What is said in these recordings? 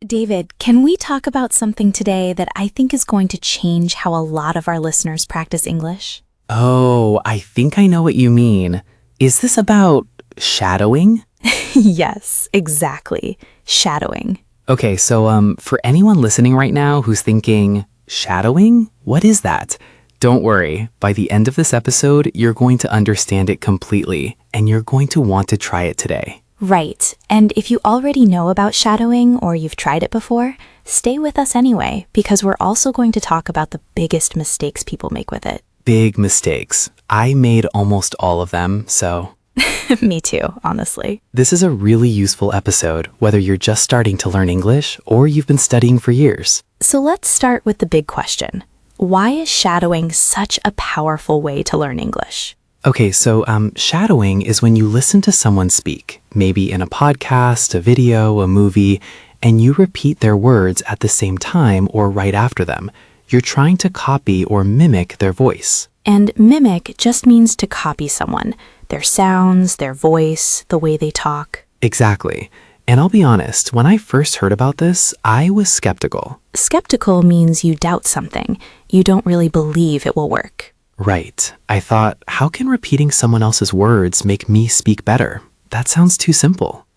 David, can we talk about something today that I think is going to change how a lot of our listeners practice English? Oh, I think I know what you mean. Is this about shadowing? Yes, exactly. Shadowing. Okay, so for anyone listening right now who's thinking, shadowing? What is that? Don't worry. By the end of this episode, you're going to understand it completely, and you're going to want to try it today. Right. And if you already know about shadowing or you've tried it before, stay with us anyway, because we're also going to talk about the biggest mistakes people make with it. Big mistakes. I made almost all of them, so Me too, honestly. this is a really useful episode, whether you're just starting to learn English or you've been studying for years. So let's start with the big question. Why is shadowing such a powerful way to learn English? Okay, so shadowing is when you listen to someone speak, maybe in a podcast, a video, a movie, and you repeat their words at the same time or right after them. You're trying to copy or mimic their voice. And mimic just means to copy someone, their sounds, their voice, the way they talk. Exactly. And I'll be honest, when I first heard about this, I was skeptical. Skeptical means you doubt something. You don't really believe it will work. Right. I thought, how can repeating someone else's words make me speak better? That sounds too simple.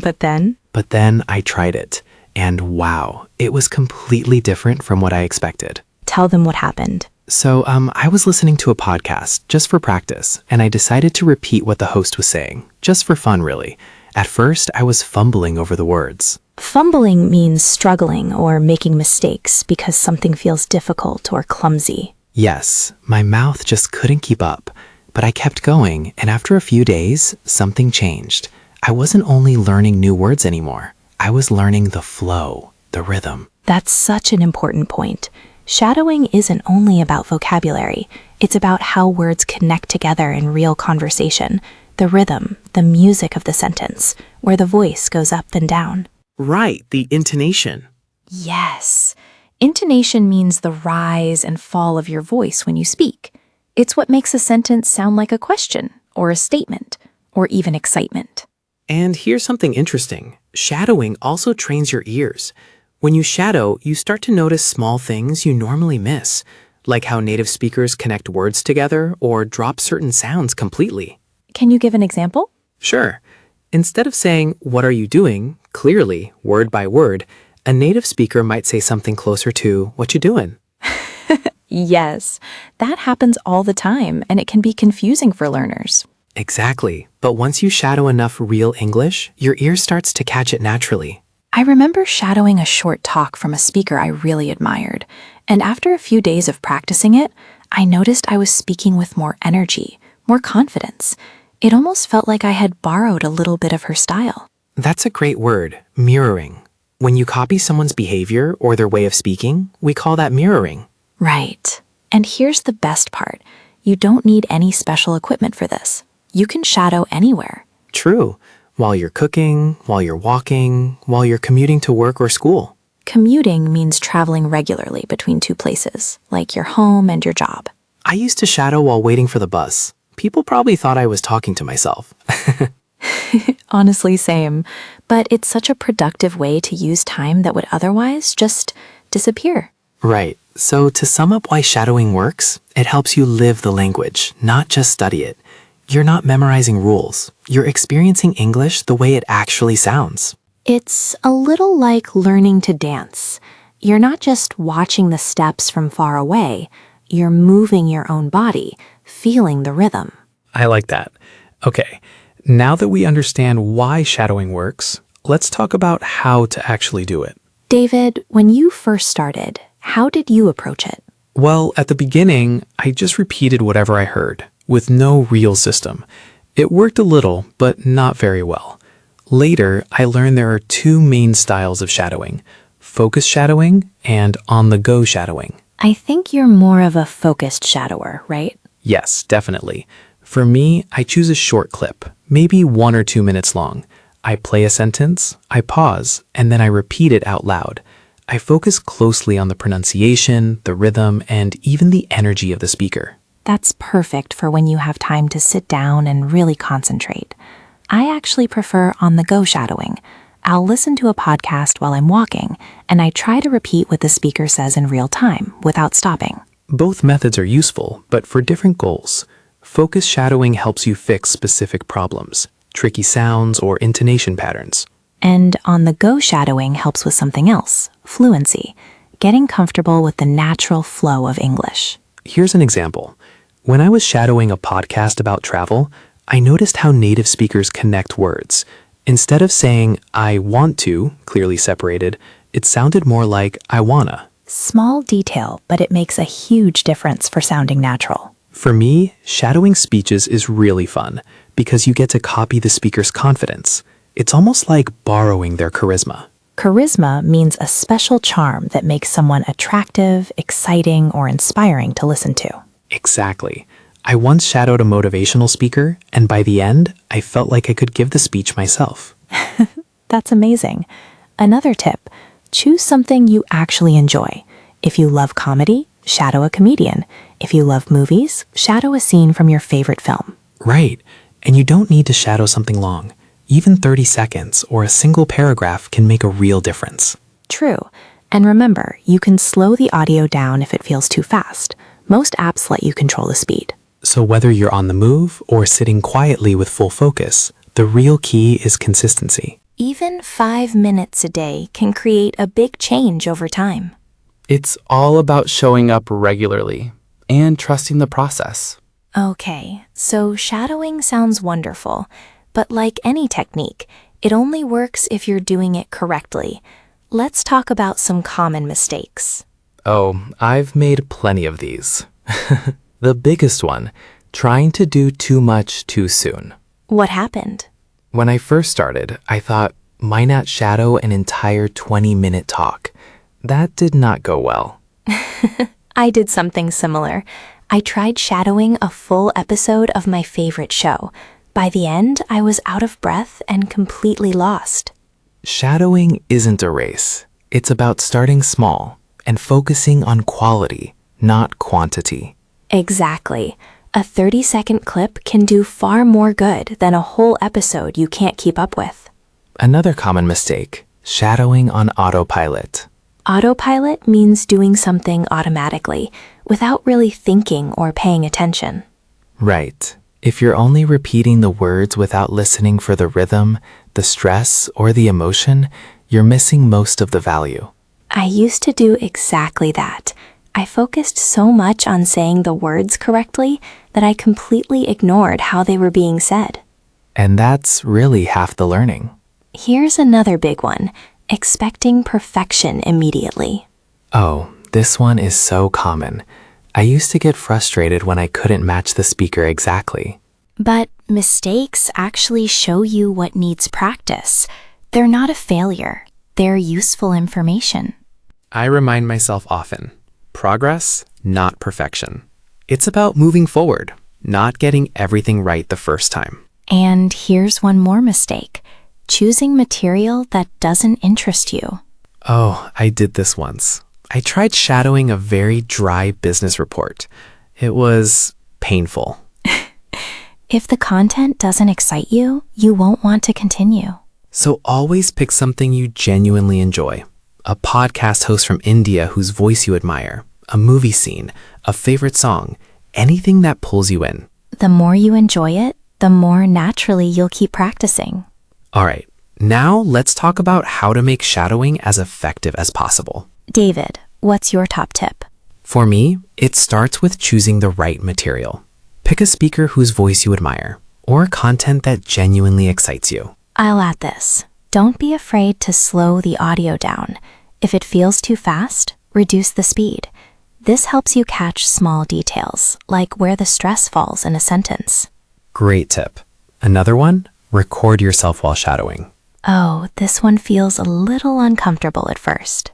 But then, But then I tried it, and wow, it was completely different from what I expected. tell them what happened. So I was listening to a podcast just for practice, and I decided to repeat what the host was saying, just for fun, really. At first, I was fumbling over the words. Fumbling means struggling or making mistakes because something feels difficult or clumsy. Yes, my mouth just couldn't keep up, but I kept going, and after a few days, something changed. I wasn't only learning new words anymore. I was learning the flow, the rhythm. That's such an important point. Shadowing isn't only about vocabulary. It's about how words connect together in real conversation, the rhythm, the music of the sentence, where the voice goes up and down. Right, the intonation. Yes. Intonation means the rise and fall of your voice when you speak. It's what makes a sentence sound like a question, or a statement, or even excitement. And here's something interesting. Shadowing also trains your ears. When you shadow, you start to notice small things you normally miss, like how native speakers connect words together or drop certain sounds completely. Can you give an example? Sure. Instead of saying, "What are you doing?" clearly, word by word, a native speaker might say something closer to, "What you doing?" Yes, that happens all the time, and it can be confusing for learners. Exactly. But once you shadow enough real English, your ear starts to catch it naturally. I remember shadowing a short talk from a speaker I really admired, and after a few days of practicing it, I noticed I was speaking with more energy, more confidence. It almost felt like I had borrowed a little bit of her style. That's a great word, mirroring. When you copy someone's behavior or their way of speaking, we call that mirroring. Right. And here's the best part. You don't need any special equipment for this. You can shadow anywhere. True. While you're cooking, while you're walking, while you're commuting to work or school. Commuting means traveling regularly between two places, like your home and your job. I used to shadow while waiting for the bus. People probably thought I was talking to myself. Honestly, same. But it's such a productive way to use time that would otherwise just disappear. Right. So to sum up why shadowing works, it helps you live the language, not just study it. You're not memorizing rules. You're experiencing English the way it actually sounds. It's a little like learning to dance. You're not just watching the steps from far away. You're moving your own body, feeling the rhythm. I like that. Okay, now that we understand why shadowing works, let's talk about how to actually do it. David, when you first started, how did you approach it? Well, at the beginning, I just repeated whatever I heard, with no real system. It worked a little, but not very well. Later, I learned there are two main styles of shadowing: focus shadowing and on-the-go shadowing. I think you're more of a focused shadower, right? Yes, definitely. For me, I choose a short clip, maybe 1 or 2 minutes long. I play a sentence, I pause, and then I repeat it out loud. I focus closely on the pronunciation, the rhythm, and even the energy of the speaker. That's perfect for when you have time to sit down and really concentrate. I actually prefer on-the-go shadowing. I'll listen to a podcast while I'm walking, and I try to repeat what the speaker says in real time without stopping. Both methods are useful, but for different goals. Focus shadowing helps you fix specific problems, tricky sounds, or intonation patterns. And on-the-go shadowing helps with something else, fluency, getting comfortable with the natural flow of English. Here's an example. When I was shadowing a podcast about travel, I noticed how native speakers connect words. Instead of saying, I want to, clearly separated, it sounded more like, I wanna. Small detail, but it makes a huge difference for sounding natural. For me, shadowing speeches is really fun because you get to copy the speaker's confidence. It's almost like borrowing their charisma. Charisma means a special charm that makes someone attractive, exciting, or inspiring to listen to. Exactly. I once shadowed a motivational speaker, and by the end, I felt like I could give the speech myself. That's amazing. Another tip, choose something you actually enjoy. If you love comedy, shadow a comedian. If you love movies, shadow a scene from your favorite film. Right. And you don't need to shadow something long. Even 30 seconds or a single paragraph can make a real difference. True. And remember, you can slow the audio down if it feels too fast. Most apps let you control the speed. So whether you're on the move or sitting quietly with full focus, the real key is consistency. Even 5 minutes a day can create a big change over time. It's all about showing up regularly and trusting the process. Okay, so shadowing sounds wonderful, but like any technique, it only works if you're doing it correctly. Let's talk about some common mistakes. Oh, I've made plenty of these. The biggest one, trying to do too much too soon. What happened? When I first started, I thought, why not shadow an entire 20-minute talk? That did not go well. I did something similar. I tried shadowing a full episode of my favorite show. By the end, I was out of breath and completely lost. Shadowing isn't a race. It's about starting small and focusing on quality, not quantity. Exactly. A 30-second clip can do far more good than a whole episode you can't keep up with. Another common mistake, shadowing on autopilot. Autopilot means doing something automatically, without really thinking or paying attention. Right. If you're only repeating the words without listening for the rhythm, the stress, or the emotion, you're missing most of the value. I used to do exactly that. I focused so much on saying the words correctly that I completely ignored how they were being said. And that's really half the learning. Here's another big one, expecting perfection immediately. Oh, this one is so common. I used to get frustrated when I couldn't match the speaker exactly. But mistakes actually show you what needs practice. They're not a failure. They're useful information. I remind myself often, progress, not perfection. It's about moving forward, not getting everything right the first time. And here's one more mistake, choosing material that doesn't interest you. Oh, I did this once. I tried shadowing a very dry business report. It was painful. If the content doesn't excite you, you won't want to continue. So always pick something you genuinely enjoy. A podcast host from India whose voice you admire, a movie scene, a favorite song, anything that pulls you in. The more you enjoy it, the more naturally you'll keep practicing. All right, now let's talk about how to make shadowing as effective as possible. David, what's your top tip? For me, it starts with choosing the right material. Pick a speaker whose voice you admire, or content that genuinely excites you. I'll add this. Don't be afraid to slow the audio down. If it feels too fast, reduce the speed. This helps you catch small details, like where the stress falls in a sentence. Great tip. Another one, record yourself while shadowing. Oh, this one feels a little uncomfortable at first.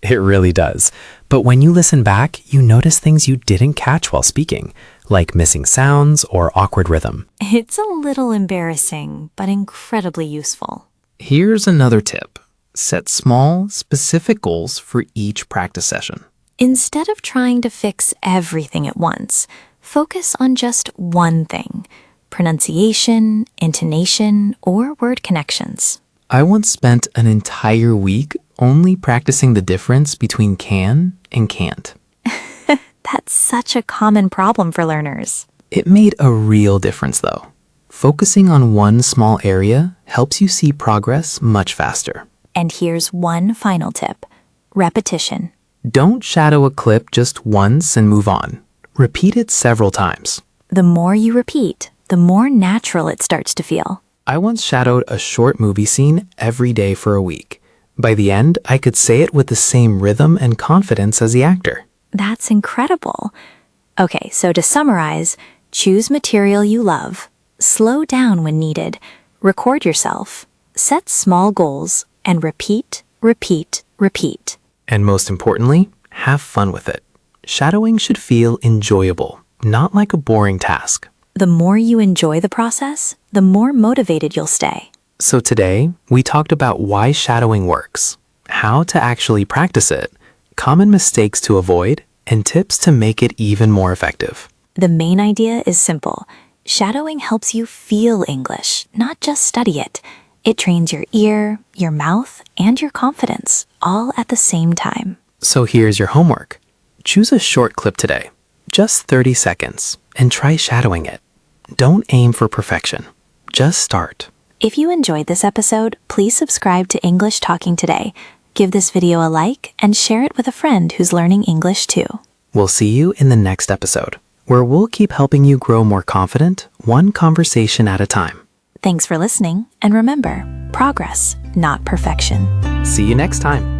It really does. But when you listen back, you notice things you didn't catch while speaking, like missing sounds or awkward rhythm. It's a little embarrassing, but incredibly useful. Here's another tip. Set small, specific goals for each practice session. Instead of trying to fix everything at once, focus on just one thing: pronunciation, intonation, or word connections. I once spent an entire week only practicing the difference between can and can't. That's such a common problem for learners. It made a real difference though. Focusing on one small area helps you see progress much faster. And here's one final tip: repetition. Don't shadow a clip just once and move on. Repeat it several times. The more you repeat, the more natural it starts to feel. I once shadowed a short movie scene every day for a week. By the end, I could say it with the same rhythm and confidence as the actor. That's incredible. Okay, so to summarize, choose material you love, slow down when needed, record yourself, set small goals, and repeat, repeat, repeat. And most importantly, have fun with it. Shadowing should feel enjoyable, not like a boring task. The more you enjoy the process, the more motivated you'll stay. So today, we talked about why shadowing works, how to actually practice it, common mistakes to avoid, and tips to make it even more effective. The main idea is simple. Shadowing helps you feel English, not just study it. It trains your ear, your mouth, and your confidence, all at the same time. So here's your homework. Choose a short clip today, just 30 seconds, and try shadowing it. Don't aim for perfection. Just start. If you enjoyed this episode, please subscribe to English Talking Today. Give this video a like and share it with a friend who's learning English too. We'll see you in the next episode, where we'll keep helping you grow more confident, one conversation at a time. Thanks for listening, and remember, progress, not perfection. See you next time.